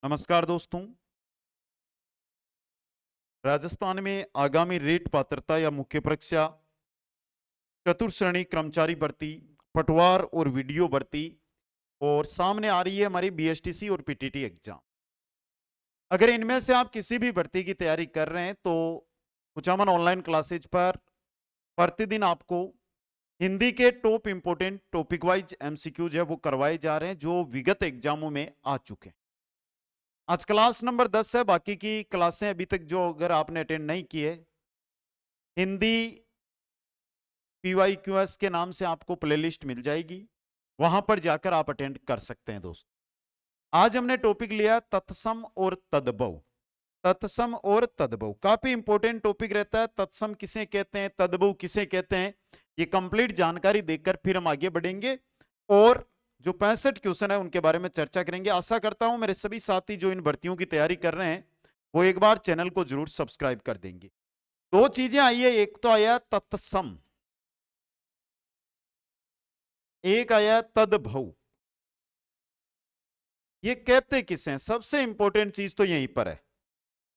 नमस्कार दोस्तों। राजस्थान में आगामी रेट पात्रता या मुख्य परीक्षा चतुर्श्रेणी कर्मचारी भर्ती, पटवार और वीडियो भर्ती और सामने आ रही है हमारी बीएसटीसी और पीटीटी एग्जाम। अगर इनमें से आप किसी भी भर्ती की तैयारी कर रहे हैं तो कुचामन ऑनलाइन क्लासेज पर प्रतिदिन आपको हिंदी के top important topic wise MCQs है वो करवाए जा रहे हैं जो विगत एग्जामों में आ चुके हैं। आज क्लास नंबर 10 है। बाकी की क्लासें अभी तक जो अगर आपने अटेंड नहीं की है, हिंदी PYQS के नाम से आपको प्लेलिस्ट मिल जाएगी, वहां पर जाकर आप अटेंड कर सकते हैं दोस्त। आज हमने टॉपिक लिया तत्सम और तद्भव। तत्सम और तद्भव काफी इंपॉर्टेंट टॉपिक रहता है। तत्सम किसे कहते हैं, तद्भव किसे कहते हैं, ये कंप्लीट जानकारी देकर फिर हम आगे बढ़ेंगे और जो 65 क्वेश्चन है उनके बारे में चर्चा करेंगे। आशा करता हूं मेरे सभी साथी जो इन भर्तियों की तैयारी कर रहे हैं वो एक बार चैनल को जरूर सब्सक्राइब कर देंगे। दो चीजें आई है, एक तो आया तत्सम, एक आया तद्भव। ये कहते किसे हैं, सबसे इंपॉर्टेंट चीज तो यहीं पर है।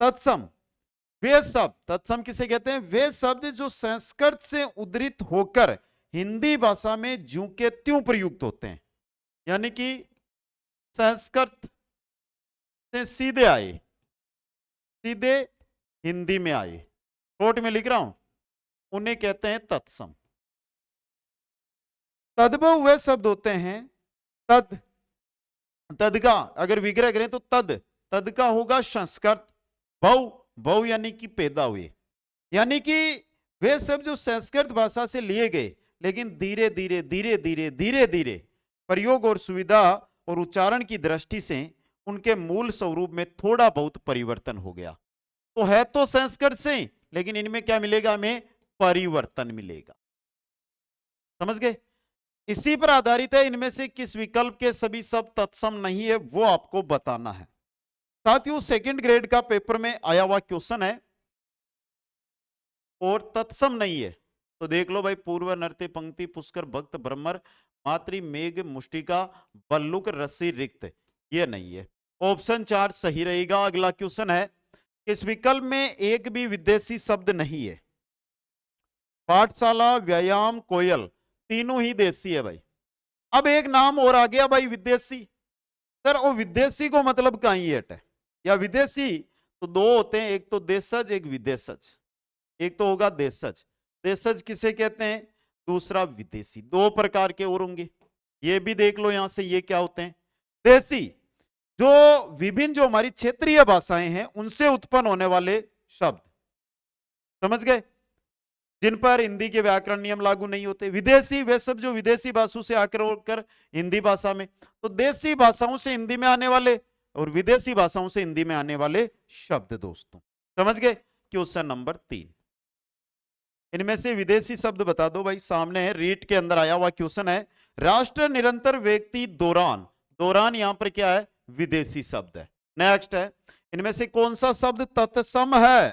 तत्सम वे शब्द, तत्सम किसे कहते हैं, वे शब्द जो संस्कृत से उद्धृत होकर हिंदी भाषा में ज्यों के त्यों प्रयुक्त होते हैं, यानी कि संस्कृत से सीधे आए, सीधे हिंदी में आए, कोट में लिख रहा हूं, उन्हें कहते हैं तत्सम। तद्भव वे शब्द होते हैं, तद, तद का अगर विग्रह करें तो तद, तद का होगा संस्कृत, भव, भव यानी कि पैदा हुए, यानी कि वे सब जो संस्कृत भाषा से लिए गए लेकिन धीरे धीरे धीरे धीरे धीरे धीरे प्रयोग और सुविधा और उच्चारण की दृष्टि से उनके मूल स्वरूप में थोड़ा बहुत परिवर्तन हो गया। तो है तो संस्कृत से, लेकिन इनमें क्या मिलेगा, हमें परिवर्तन मिलेगा। समझ गए? इसी पर आधारित है इनमें से किस विकल्प के सभी शब्द तत्सम नहीं है वो आपको बताना है। साथियों, सेकंड ग्रेड का पेपर में आया हुआ क्वेश्चन है और तत्सम नहीं है तो देख लो भाई, पूर्व नृत्य पंक्ति पुष्कर भक्त भ्रमर मातृ मेघ मुष्टिका बल्लुक रस्सी रिक्त, ये नहीं है। ऑप्शन 4 सही रहेगा। अगला क्वेश्चन है, इस विकल्प में एक भी विदेशी शब्द नहीं है। पाठशाला, व्यायाम, कोयल, तीनों ही देसी है भाई। अब एक नाम और आ गया भाई, विदेशी। सर वो विदेशी को मतलब कहीं है या विदेशी तो दो होते हैं, एक तो देशज एक विदेशज। एक तो होगा देशज, देशज किसे कहते हैं, दूसरा विदेशी, दो प्रकार के और होंगे। ये भी देख लो यहां से, ये क्या होते हैं, देशी जो विभिन्न जो हमारी क्षेत्रीय भाषाएं हैं उनसे उत्पन्न होने वाले शब्द, समझ गए, जिन पर हिंदी के व्याकरण नियम लागू नहीं होते। विदेशी वे सब जो विदेशी भाषाओं से आकर होकर हिंदी भाषा में, तो देशी भाषाओं से हिंदी में आने वाले और विदेशी भाषाओं से हिंदी में आने वाले शब्द दोस्तों। समझ गए? क्वेश्चन नंबर 3, इनमें से विदेशी शब्द बता दो भाई। सामने है, रीट के अंदर आया हुआ क्वेश्चन है, राष्ट्र निरंतर व्यक्ति दौरान, दौरान यहां पर क्या है, विदेशी शब्द है। नेक्स्ट है, इनमें से कौन सा शब्द तत्सम है,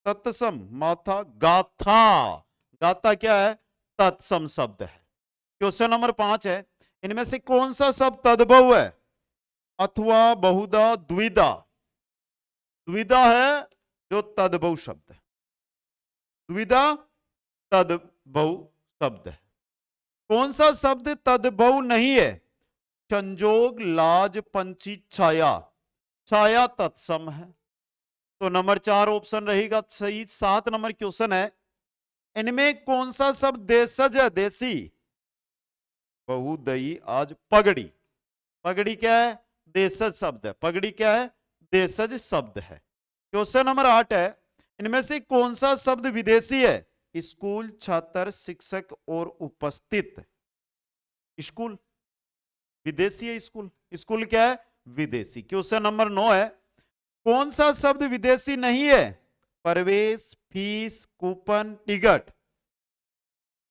तत्सम, माथा, गाथा, गाथा क्या है, तत्सम शब्द है। क्वेश्चन नंबर 5 है, इनमें से कौन सा शब्द तद्भव है, अथवा, बहुधा, द्विधा, द्विधा है जो तद्भव शब्द है, द्विधा तद्भव शब्द है। कौन सा शब्द तद्भव नहीं है, संजोग, लाज, पंछी, छाया, छाया तत्सम है। तो नंबर 4 ऑप्शन रहेगा सही। 7 नंबर क्वेश्चन है, इनमें कौन सा शब्द देशज है, देसी, बहुदयी, आज, पगड़ी, पगड़ी क्या है, देशज शब्द है, पगड़ी क्या है, देशज शब्द है। क्वेश्चन नंबर 8 है, इनमें से कौन सा शब्द विदेशी है, स्कूल, छात्र, शिक्षक और उपस्थित, स्कूल विदेशी है, स्कूल, स्कूल क्या है, विदेशी। क्वेश्चन नंबर 9 है, कौन सा शब्द विदेशी नहीं है, प्रवेश, फीस, कूपन, टिकट,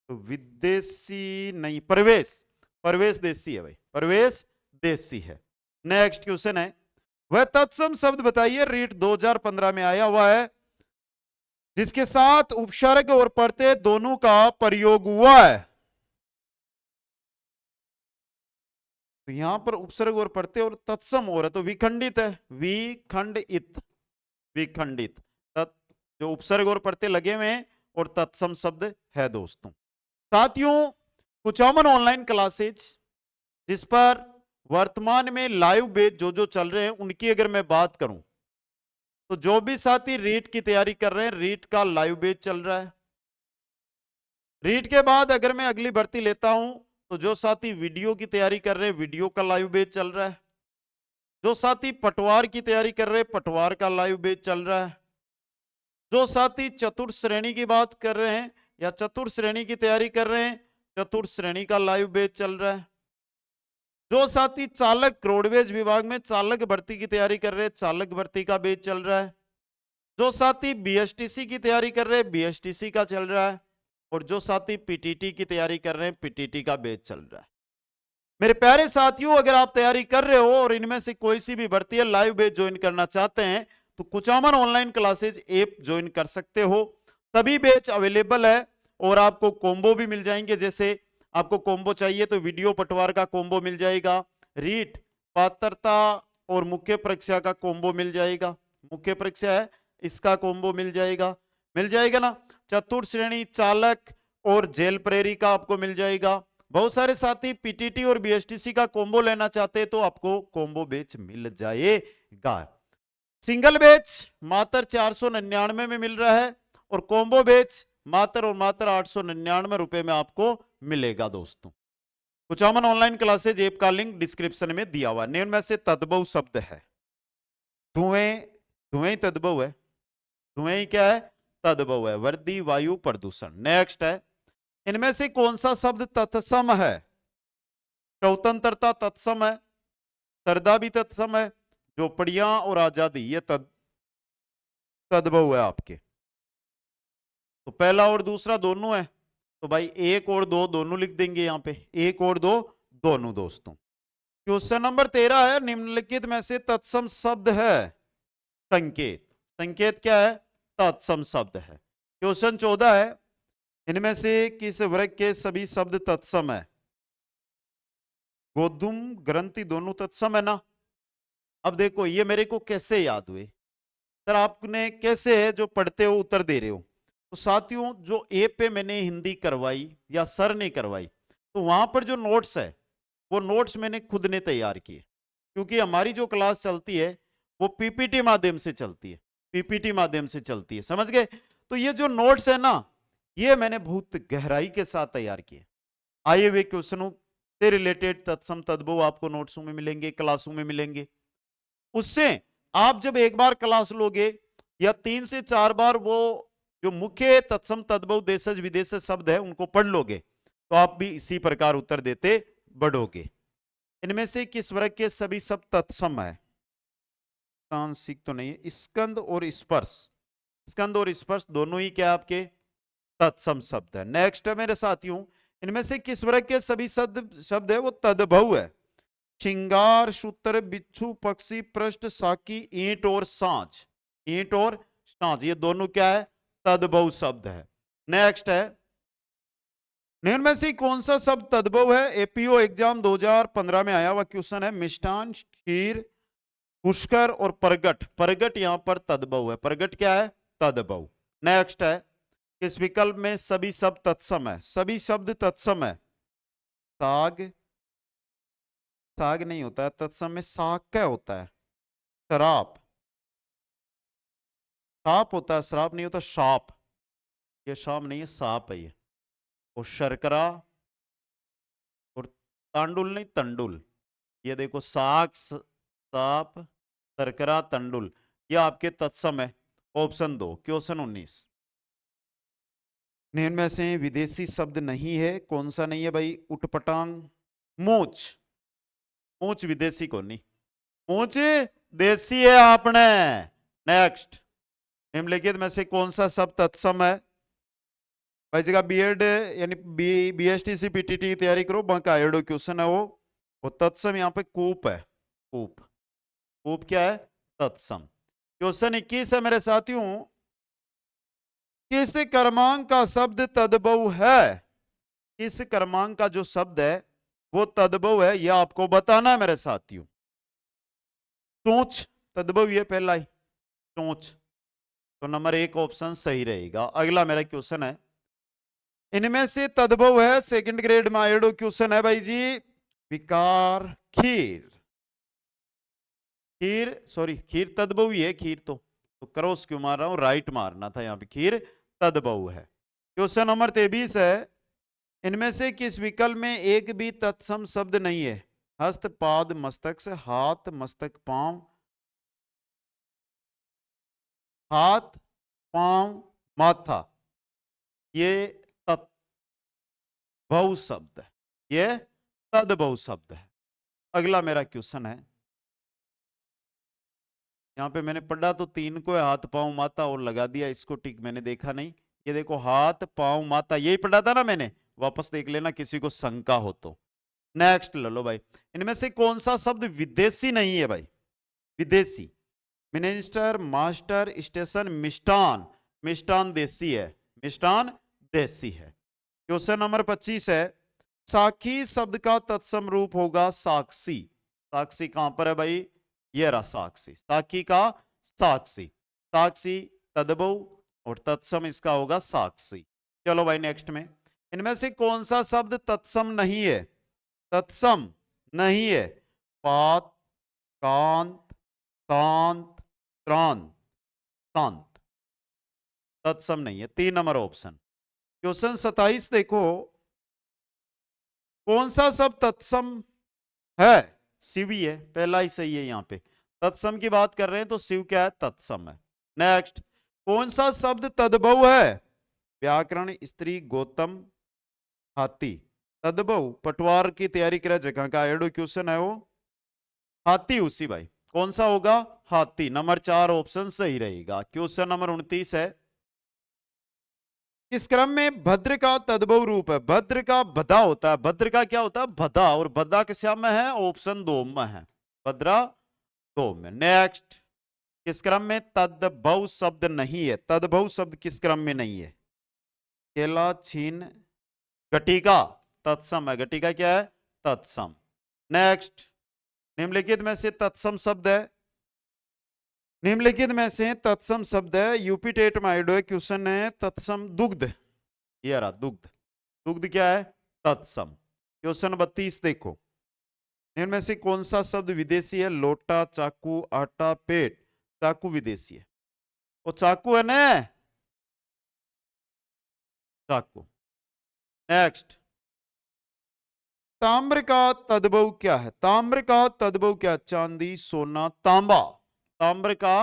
तो विदेशी नहीं, प्रवेश, प्रवेश देशी है भाई, प्रवेश देशी है। नेक्स्ट क्वेश्चन है, वह तत्सम शब्द बताइए, रीट 2015 में आया हुआ है, जिसके साथ उपसर्ग और प्रत्यय दोनों का प्रयोग हुआ है। तो यहां पर उपसर्ग और प्रत्यय और तत्सम हो रहा है, तो विखंडित है, विखंडित, विखंडित। जो उपसर्ग और प्रत्यय लगे हुए हैं और तत्सम शब्द है दोस्तों। साथियों, कुचामन ऑनलाइन क्लासेज जिस पर वर्तमान में लाइव बैच जो चल रहे हैं उनकी अगर मैं बात करूं, तो जो भी साथी रीट की तैयारी कर रहे हैं, रीट का लाइव बैच चल रहा है। रीट के बाद अगर मैं अगली भर्ती लेता हूं, तो जो साथी वीडियो की तैयारी कर रहे हैं, वीडियो का लाइव बैच चल रहा है। जो साथी पटवार की तैयारी कर रहे हैं, पटवार का लाइव बैच चल रहा है। जो साथी चतुर्थ श्रेणी की बात कर रहे हैं या चतुर्थ श्रेणी की तैयारी कर रहे हैं, चतुर्थ श्रेणी का लाइव बैच चल रहा है। जो साथी चालक रोडवेज विभाग में चालक भर्ती की तैयारी कर रहे हैं, चालक भर्ती का बैच चल रहा है। जो साथी बीएसटीसी की तैयारी कर रहे हैं, बीएसटीसी का चल रहा है। और जो साथी पीटीटी की तैयारी कर रहे हैं, पीटीटी का बैच चल रहा है। मेरे प्यारे साथियों, अगर आप तैयारी कर रहे हो और इनमें से कोई सी भी भर्ती है लाइव बैच ज्वाइन करना चाहते हैं, तो Kuchaman online classes app join कर सकते हो। सभी बैच अवेलेबल है और आपको कॉम्बो भी मिल जाएंगे। जैसे आपको कॉम्बो चाहिए तो वीडियो पटवार का कॉम्बो मिल जाएगा, रीट पात्रता और मुख्य परीक्षा का कॉम्बो मिल जाएगा, मुख्य परीक्षा है इसका कॉम्बो मिल जाएगा ना। चतुर्थ श्रेणी चालक और जेल प्रेरी का आपको मिल जाएगा। बहुत सारे साथी पीटीटी और बीएसटीसी का कॉम्बो लेना चाहते हैं तो आपको कॉम्बो बैच मिल जाएगा। सिंगल बैच मात्र 499 में मिल रहा है और कॉम्बो बैच मात्र 899 रुपए में आपको मिलेगा दोस्तों। कुचामन ऑनलाइन क्लासेज ऐप का लिंक डिस्क्रिप्शन में दिया हुआ। निम्न में से तद्भव शब्द है, धुएं, धुएं तद्भव है, धुएं ही क्या है, तद्भव है, वर्दी वायु प्रदूषण। नेक्स्ट है, इनमें से कौन सा शब्द तत्सम है? स्वतंत्रता तत्सम है, सरदा भी तत्सम है, झोपड़ियां और आजादी ये तद्भव है आपके। तो पहला और दूसरा दोनों है, तो भाई एक और दो दोनों लिख देंगे यहां पे, एक और दो दोनों दोस्तों। क्वेश्चन नंबर 13 है, निम्नलिखित में से तत्सम शब्द है संकेत। संकेत क्या है? तत्सम शब्द है। क्वेश्चन 14 है, इनमें से किस वर्ग के सभी शब्द तत्सम है? गोधुम ग्रंथि दोनों तत्सम है ना। अब देखो ये मेरे को कैसे याद हुए सर, आपने कैसे है जो पढ़ते हो उत्तर दे रहे हो। तो साथियों, जो ए पे मैंने हिंदी करवाई या सर ने करवाई, तो वहां पर जो नोट्स है वो नोट्स मैंने खुद ने तैयार किए, क्योंकि हमारी जो क्लास चलती है वो पीपीटी माध्यम से चलती है, पीपीटी माध्यम से चलती है, समझ गए। तो ये जो नोट्स है ना, ये मैंने बहुत गहराई के साथ तैयार किए। आए हुए क्वेश्चनों से रिलेटेड तत्सम तद्भव आपको नोट्सों में मिलेंगे, क्लासों में मिलेंगे। उससे आप जब एक बार क्लास लोगे या 3 से 4 बार वो जो मुख्य तत्सम तद्भव देशज विदेशज शब्द है उनको पढ़ लोगे, तो आप भी इसी प्रकार उत्तर देते बढ़ोगे। इनमें से किस वर्ग के सभी शब्द तत्सम है? तांत्रिक तो नहीं है, स्कंद और स्पर्श, स्कंद और स्पर्श दोनों ही क्या आपके तत्सम शब्द है। नेक्स्ट है मेरे साथियों, इनमें से किस वर्ग के सभी शब्द है वो तद्भव है? श्रृंगार, सूत्र, बिच्छू, पक्षी, पृष्ठ, साकी, ईंट और सांझ, ईंट और सांझ ये दोनों क्या है? तद्भव शब्द है। नेक्स्ट है, निम्न में से कौन सा शब्द तद्भव है? एपीओ एग्जाम 2015 में आया हुआ क्वेश्चन है। मिष्टान, खीर, पुष्कर और प्रगट, प्रगट यहां पर तद्भव है, प्रगट क्या है? तद्भव। नेक्स्ट है, इस विकल्प में सभी शब्द तत्सम है? सभी शब्द तत्सम है। साग, साग नहीं होता है तत्सम में, साग क्या होता है? शराब, साप होता है, शराब नहीं होता, शाप, ये शाम नहीं है साप है ये। और शर्करा और तांडुल नहीं तंडुल, ये देखो साग, साप, शर्करा, तंडुल ये आपके तत्सम है। ऑप्शन 2 क्वेश्चन 19, निम्न में से विदेशी शब्द नहीं है, कौन सा नहीं है भाई? उटपटांग, मूछ, मूछ विदेशी को नहीं, मूछ देसी है आपने। नेक्स्ट, निम्नलिखित में से कौन सा शब्द तत्सम है? भाई जगह बीएड यानी बीएसटीसी पीटीटी की तैयारी करो, बाकी आयोडो क्वेश्चन है वो तत्सम यहाँ पे कूप है, कूप, कूप क्या है? तत्सम। क्वेश्चन 21 है मेरे साथियों, किस क्रमांक का शब्द तद्भव है? किस क्रमांक का जो शब्द है वो तद्भव है, यह आपको बताना है मेरे साथियों। चोंच तद्भव है पहला ही, चोंच। तो नंबर 1 ऑप्शन सही रहेगा। अगला मेरा क्वेश्चन है, इनमें से तद्भव है, सेकंड ग्रेड में आयोडो क्वेश्चन है भाई जी, विकार खीर। खीर सॉरी खीर तद्भव ही है, खीर तो क्रॉस क्यों मार रहा हूं, राइट मारना था यहाँ पे, खीर तद्भव है। क्वेश्चन नंबर 23 है, इनमें से किस विकल्प में एक भी तत्सम शब्द नहीं है? हस्त पाद मस्तक से, हाथ मस्तक पांव, हाथ पांव माथा, ये तद्भव शब्द है, ये तद्भव शब्द है। अगला मेरा क्वेश्चन है, यहां पे मैंने पढ़ा तो 3 को है, हाथ पांव माथा, और लगा दिया इसको टिक, मैंने देखा नहीं। ये देखो हाथ पांव माथा, यही पढ़ा था ना मैंने, वापस देख लेना किसी को शंका हो तो। नेक्स्ट ले लो भाई, इनमें से कौन सा शब्द विदेशी नहीं है भाई? विदेशी, मिनिस्टर, मास्टर, स्टेशन, मिष्टान। मिष्टान देसी है, मिष्टान देसी है। क्वेश्चन नंबर 25 है, साखी शब्द का तत्सम रूप होगा साक्षी। साक्षी कहां पर है भाई? ये रहा साक्षी, साखी का साक्षी, साक्षी तद्भव और तत्सम इसका होगा साक्षी। चलो भाई नेक्स्ट में, इनमें से कौन सा शब्द तत्सम नहीं है? तत्सम नहीं है, पात, कांत, शांत, त्रांत, शांत, तत्सम नहीं है। 3 नंबर ऑप्शन। क्वेश्चन 27 देखो, कौन सा शब्द तत्सम है? शिव ही है, पहला ही सही है। यहां पे तत्सम की बात कर रहे हैं तो शिव क्या है? तत्सम है। नेक्स्ट, कौन सा शब्द तद्भव है? व्याकरण, स्त्री, गौतम, हाथी। तद्भव पटवार की तैयारी करे जगह का एडो क्वेश्चन है वो, हाथी उसी भाई, कौन सा होगा? हाथी। नंबर 4 ऑप्शन सही रहेगा। क्वेश्चन नंबर 29 है, इस क्रम में भद्र का तद्भव रूप है। भद्र का भदा होता है, भद्र का क्या होता है? भदा, और भदा किस में है? ऑप्शन 2 में है, भद्रा 2 में। नेक्स्ट, किस क्रम में तद्भव शब्द नहीं है? तद्भव शब्द किस क्रम में नहीं है? केला, छीन, घटिका तत्सम है, घटिका क्या है? तत्सम। नेक्स्ट, निम्नलिखित में से तत्सम शब्द है, निम्नलिखित में से तत्सम शब्द है, यूपी टेट में आयोडो क्वेश्चन है, तत्सम दुग्ध। ये रहा दुग्ध, दुग्ध क्या है? तत्सम। क्वेश्चन 32 देखो, इनमें से कौन सा शब्द विदेशी है? लोटा, चाकू, आटा, पेट। चाकू विदेशी है, वो चाकू है ना, चाकू। नेक्स्ट, ताम्र का तद्भव क्या है? ताम्र का तद्भव क्या? चांदी, सोना, तांबा। ताम्र का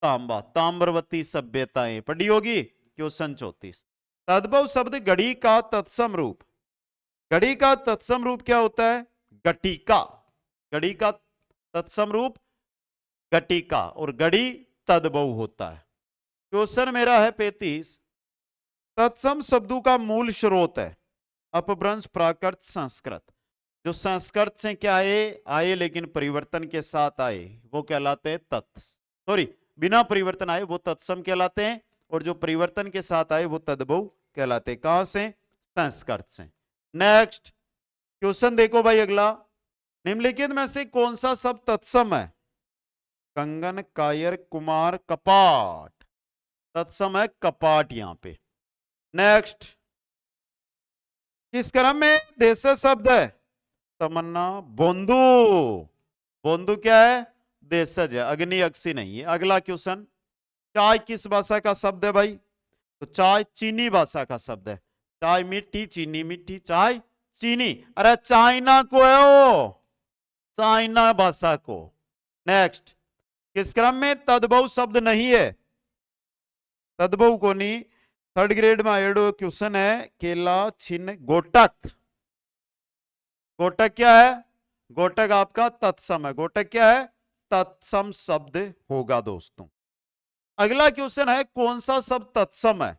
तांबा, ताम्रवती सभ्यताएं पढ़ी होगी। क्वेश्चन 34, तद्भव शब्द घड़ी का तत्सम रूप। घड़ी का तत्सम रूप क्या होता है? घटिका। घड़ी का तत्सम रूप घटिका, और घड़ी तद्भव होता है। क्वेश्चन मेरा है 35, तत्सम शब्दों का मूल स्रोत है अपभ्रंश, प्राकृत, संस्कृत। जो संस्कृत से क्या आए लेकिन परिवर्तन के साथ आए वो कहलाते हैं तत्स, सॉरी बिना परिवर्तन आए वो तत्सम कहलाते हैं, और जो परिवर्तन के साथ आए वो तद्भव कहलाते हैं। कहां से? संस्कृत से। नेक्स्ट क्वेश्चन देखो भाई अगला, निम्नलिखित में से कौन सा शब्द तत्सम है? कंगन, कायर, कुमार, कपाट। तत्सम है कपाट यहां पे। नेक्स्ट, किस क्रम में देशज शब्द है? तमन्ना, बोंदू। बोंदू क्या है? देशज है, अग्नि अक्सी नहीं है। अगला क्वेश्चन, चाय किस भाषा का शब्द है भाई? तो चाय चीनी भाषा का शब्द है। चाय मीठी, चीनी मीठी, चाय चीनी। अरे चाइना को है वो, चाइना भाषा को। नेक्स्ट, किस क्रम में तद्भव शब्द नहीं है? तद्भव को नहीं, 3rd ग्रेड में आयोडो क्वेश्चन है, केला, छिन्न, गोटक। गोटक क्या है? गोटक आपका तत्सम है। गोटक क्या है? तत्सम शब्द होगा दोस्तों। अगला क्वेश्चन है, कौन सा शब्द तत्सम है?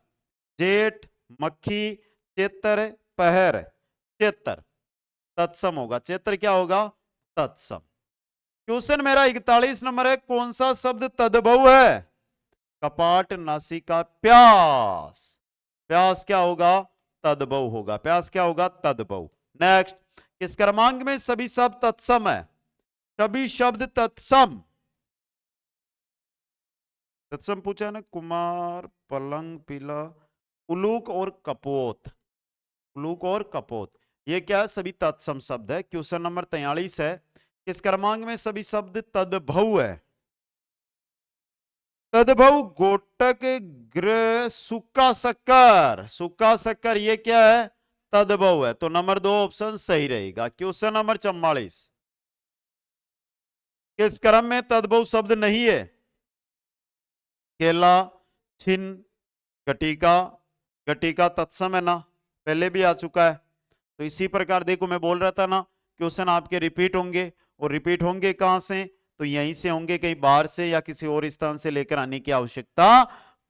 जेठ, मक्खी, चेतर, पहर। चेतर तत्सम होगा, चेतर क्या होगा? तत्सम। क्वेश्चन मेरा 41 नंबर है, कौन सा शब्द तद्भव है? कपाट, नासिका, प्यास। प्यास क्या होगा? तद्भव होगा। प्यास क्या होगा? तद्भव। नेक्स्ट, किस क्रमांक में सभी शब्द तत्सम है? सभी शब्द तत्सम। तत्सम पूछा है ना, कुमार, पलंग, पीला, उलूक और कपोत। उलूक और कपोत ये क्या है? सभी तत्सम शब्द है। क्वेश्चन नंबर 43 है, किस क्रमांक में सभी शब्द तद्भव है? तद्भव गोटक, ग्रह, सूखा शक्कर। सूखा शक्कर ये क्या है? तद्भव है। तो नंबर 2 ऑप्शन सही रहेगा। क्वेश्चन नंबर 44, किस क्रम में तद्भव शब्द नहीं है? केला, छिन्न, गटिका। गटिका तत्सम है ना, पहले भी आ चुका है। तो इसी प्रकार देखो, मैं बोल रहा था ना क्वेश्चन आपके रिपीट होंगे, और रिपीट होंगे कहां से? तो यहीं से होंगे, कहीं बाहर से या किसी और स्थान से लेकर आने की आवश्यकता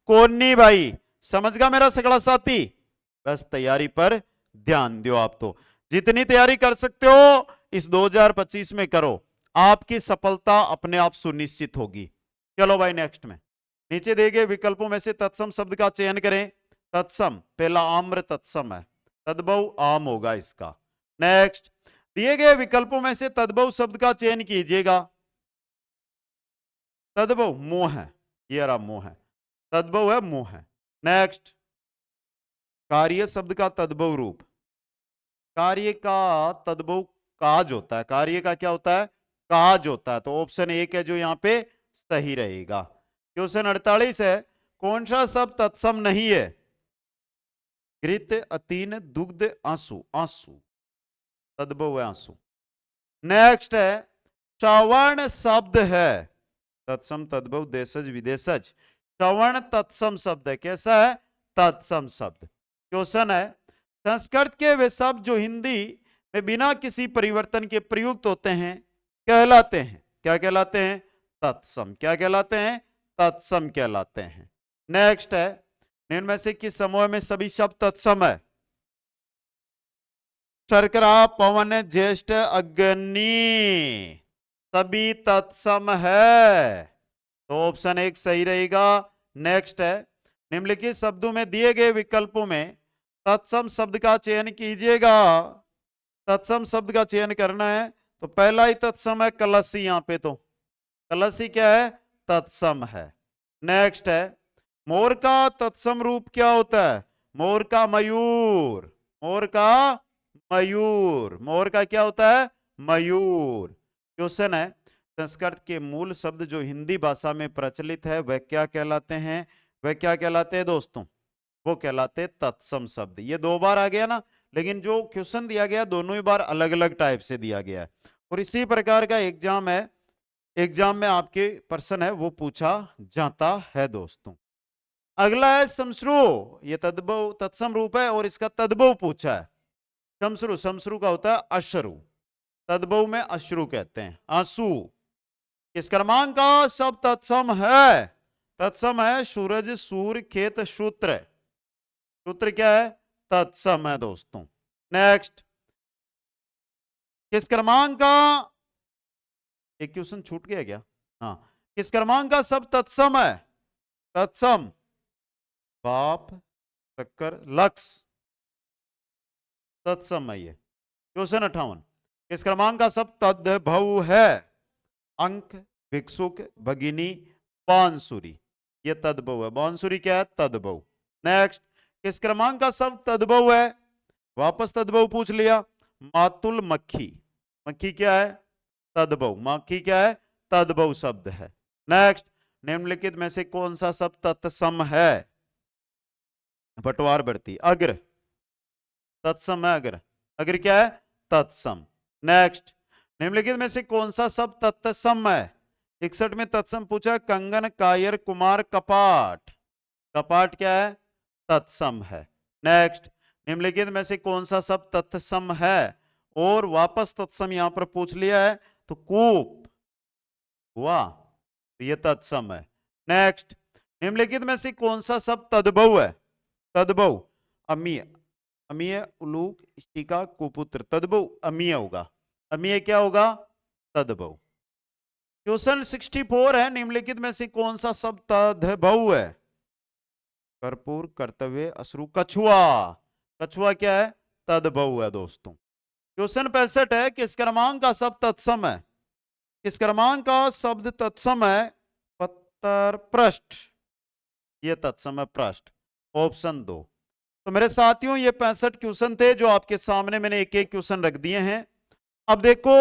कौन नहीं भाई। समझ गया मेरा सगड़ा साथी? बस तैयारी पर ध्यान दो। आप तो जितनी तैयारी कर सकते हो इस 2025 में करो, आपकी सफलता अपने आप सुनिश्चित होगी। चलो भाई नेक्स्ट में, नीचे दिए गए विकल्पों में से तत्सम शब्द का चयन करें। तत्सम, पहला आम्र तत्सम है, तद्भव आम होगा इसका। नेक्स्ट, दिए गए विकल्पों में से तद्भव शब्द का चयन कीजिएगा। तद्भव मोह है, ये रहा मोह है, तद्भव है मोह है। नेक्स्ट, कार्य शब्द का तद्भव रूप। कार्य का तद्भव काज होता है। कार्य का क्या होता है? काज होता है। तो ऑप्शन 1 है जो यहां पे सही रहेगा। क्वेश्चन 48 है, कौन सा शब्द तत्सम नहीं है? घृत, अतीन, दुग्ध, आंसू। आंसू तद्भव है, आंसू। नेक्स्ट है, श्रवण शब्द है तत्सम, तद्भव, देशज, विदेशज। श्रवण तत्सम शब्द है। कैसा है? तत्सम शब्द। क्वेश्चन है, संस्कृत के वे शब्द जो हिंदी में बिना किसी परिवर्तन के प्रयुक्त होते हैं कहलाते हैं, क्या कहलाते हैं? तत्सम। क्या कहलाते हैं? तत्सम कहलाते हैं। नेक्स्ट है, निम्न में से किस समूह में सभी शब्द तत्सम है? शर्करा, पवन, ज्येष्ठ, अग्नि, सभी तत्सम है। तो ऑप्शन 1 सही रहेगा। नेक्स्ट है, निम्नलिखित शब्दों में दिए गए विकल्पों में तत्सम शब्द का चयन कीजिएगा। तत्सम शब्द का चयन करना है तो पहला ही तत्सम है कलसी। यहां पे तो कलसी क्या है? तत्सम है। नेक्स्ट है, मोर का तत्सम रूप क्या होता है? मोर का मयूर। मोर का मयूर। मोर का क्या होता है? मयूर। क्वेश्चन है, संस्कृत के मूल शब्द जो हिंदी भाषा में प्रचलित है वह क्या कहलाते हैं? वह क्या कहलाते हैं दोस्तों? वो कहलाते तत्सम शब्द। ये 2 बार आ गया ना, लेकिन जो क्वेश्चन दिया गया दोनों ही बार अलग अलग टाइप से दिया गया है। और इसी प्रकार का एग्जाम है, एग्जाम में आपके प्रश्न है वो पूछा जाता है दोस्तों। अगला है शमश्रु। ये तद्भव तत्सम रूप है और इसका तद्भव पूछा है। शमश्रु, शमश्रु का होता है अश्रु, तद्भव में अश्रु कहते हैं, आंसू। किस क्रमांक का सब तत्सम है? तत्सम है सूरज, सूर्य, खेत, सूत्र। सूत्र क्या है? तत्सम है दोस्तों। नेक्स्ट, किस क्रमांक का, एक क्वेश्चन छूट गया क्या? हाँ, किस क्रमांक का सब तत्सम है? तत्सम, बाप, शक्कर, लक्स, तत्सम है ये। क्वेश्चन 58, किस क्रमांक का सब तद्भव है? अंक, भिक्षुक, भगिनी, बांसुरी। ये तद्भव है। बांसुरी क्या है? तद्भव। नेक्स्ट, किस क्रमांक का सब तद्भव है? वापस तद्भव पूछ लिया। मातुल, मक्खी। मक्खी क्या है? तद्भव। मक्खी क्या है? तद्भव शब्द है। नेक्स्ट, निम्नलिखित में से कौन सा शब्द तत्सम है? पटवार बढ़ती, अग्र, तत्सम है अग्र। अग्र क्या है? तत्सम। नेक्स्ट, निम्नलिखित में से कौन सा शब्द तत्सम है? 61 में तत्सम पूछा। कंगन, कायर, कुमार, कपाट। कपाट क्या है? तत्सम है। नेक्स्ट, निम्नलिखित में से कौन सा शब्द तत्सम है? और वापस तत्सम यहां पर पूछ लिया है तो कूप हुआ, तो ये तत्सम है। नेक्स्ट, निम्नलिखित में से कौन सा शब्द तद्भव है? तद्भव, अमीय, अमीय, उलूक, इष्टिका, कुपुत्र। तद्भव अमीय होगा। अमीय क्या होगा? तद्भव। क्वेश्चन 64 है, निम्नलिखित में से कौन सा शब्द तद्भव है? कर्पूर, कर्तव्य, अश्रु, कछुआ। कछुआ क्या है? तद्भव है दोस्तों। क्वेश्चन 65 है, किस क्रमांक का शब्द तत्सम है? किस क्रमांक का शब्द तत्सम है? पत्तर पृष्ठ, ये तत्सम है पृष्ठ, ऑप्शन 2। तो मेरे साथियों ये 65 क्वेश्चन थे जो आपके सामने मैंने एक एक क्वेश्चन रख दिए हैं। अब देखो,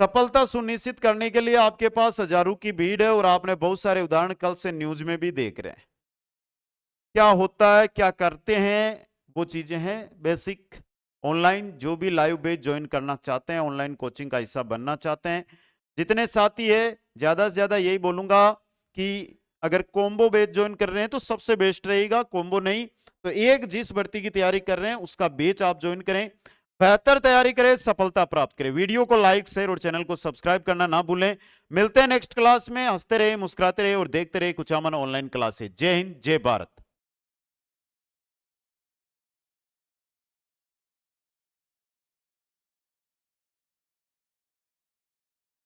सफलता सुनिश्चित करने के लिए आपके पास हजारों की भीड़ है और आपने बहुत सारे उदाहरण कल से न्यूज में भी देख रहे हैं। क्या होता है, क्या करते हैं, वो चीजें हैं बेसिक। ऑनलाइन जो भी लाइव बेच ज्वाइन करना चाहते हैं, ऑनलाइन कोचिंग का हिस्सा बनना चाहते हैं, जितने साथी है ज्यादा से ज्यादा यही बोलूंगा कि अगर कॉम्बो बेच ज्वाइन कर रहे हैं तो सबसे बेस्ट रहेगा, कॉम्बो नहीं तो एक जिस भर्ती की तैयारी कर रहे हैं उसका बेच आप ज्वाइन करें, बेहतर तैयारी करें, सफलता प्राप्त करें। वीडियो को लाइक शेयर और चैनल को सब्सक्राइब करना ना भूलें। मिलते हैं नेक्स्ट क्लास में। हंसते रहे, मुस्कुराते रहे और देखते रहे कुछ अमन ऑनलाइन क्लासेस। जय हिंद, जय भारत।